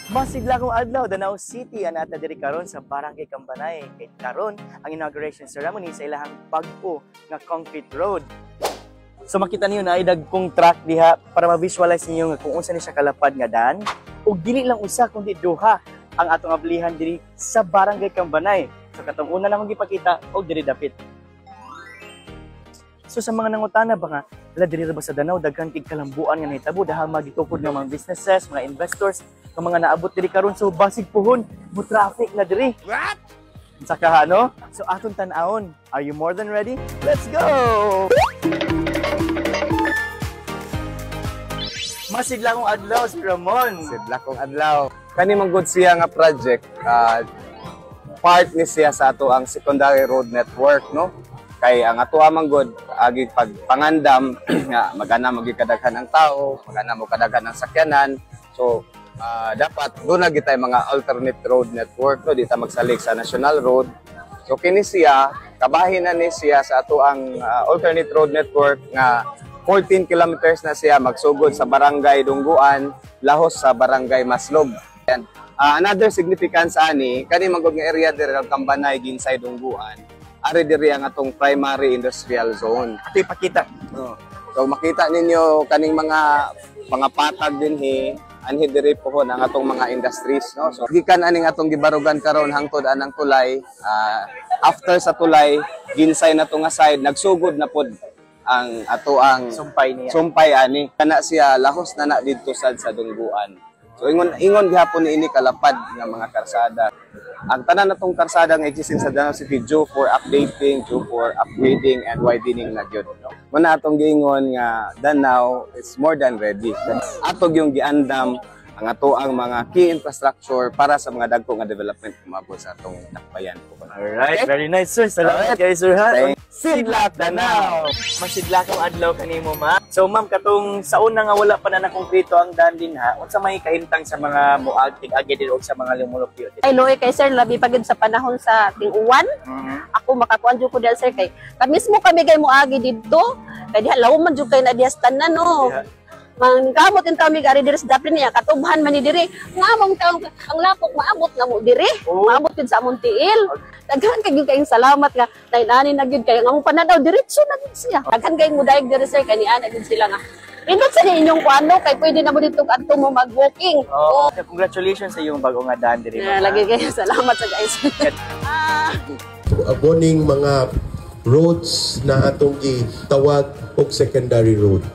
Masigla kong adlaw, Danao City, anata diri karon sa Barangay Cambanay. Kay karon ang inauguration ceremony sa ilahang bag-o nga concrete road. So makita niyo na ay dagkong track diha para ma-visualize niyo nga kung unsa ni siya kalapad nga daan ug dili lang usa kundi duha ang atong ablihan diri sa Barangay Cambanay. So katong una lang akong gipakita og diri dapit. So sa mga nangutana ba nga, diri ra ba sa Danao daghan kig kalambuan nga nahitabo dahil magitukod nga mga businesses, mga investors, nga mga naabot diri karon so basig puhon mo traffic na diri. What? Saka ano? So aton tan-awon. Are you more than ready? Let's go! Masigla kong adlaw si Ramon. Masigla kong adlaw. Kani man gud siya nga project, part ni siya sa ato ang secondary road network, no? Kay ang ato amang god agi pagpangandam nga magana magikadaghan ang tao, magana mo kadaghan ang sakyanan. So dapat doon na gitay mga alternate road network no dita magsalig sa national road. So kini siya kabahin na ni siya sa ato ang alternate road network nga 14 kilometers na siya magsugod sa Barangay Dungguan, lahos sa Barangay Maslog. Yan. Another significance ani kani magod nga area diri sa Cambanay ginsay Dungguan. Ari diri ang atong primary industrial zone. Ito ipakita. So makita ninyo kaning mga patag dinhi anhi diri pohon ang atong mga industries, no? So gikan aning atong gibarugan karon hangtod anang tulay, after sa tulay ginsay na to nga side nagsugod na pod ang ato ang sumpay niya. Sumpay ani kana siya lahos na didto sad sa Dungguan. So ingon gihapon ni ini kalapad nga mga karsada. Ang tanan natong karsada nga existing sa Danao City due for updating, due for upgrading and widening na gyud, no. Muna atong giingon nga Danao is more than ready. Atog yung giandam ang ato ang mga key infrastructure para sa mga dagko nga development umabot sa atong dakbayan po. Alright, very nice sir. Salamat kay Sir Han. Sidlak Danao. Masidlak kong adlaw kanimo ma. So ma'am katong sa una nga wala pa na konkreto ang daan din ha. Unsa may kahimtang sa mga muagtig agi din og sa mga lumulupyo? Ay loy kay sir labi pagid sa panahon sa ting-uwan. Ako makakuan jud ko dal sir kay mismo kami kay muagi didto. Kay diha law man jud kay na diha tanan no. Mangkamot in tawag ari diri sa daplin niya katubhan man ni diri ngamong taong ang lapok maabot na mo diri maabot pud sa among tiil daghan kay kayong salamat nga nainani na gyud kay ang pananaw diretso na gyud siya daghan kay mo daig diri sir kani ana gyud sila nga indot sa inyong kuano kay pwede na mo dito kadto mo mag-walking. Congratulations sa iyong bago nga daan diri. Lagi kayo salamat sa guys. Aboning mga roads na atong gitawag og secondary road.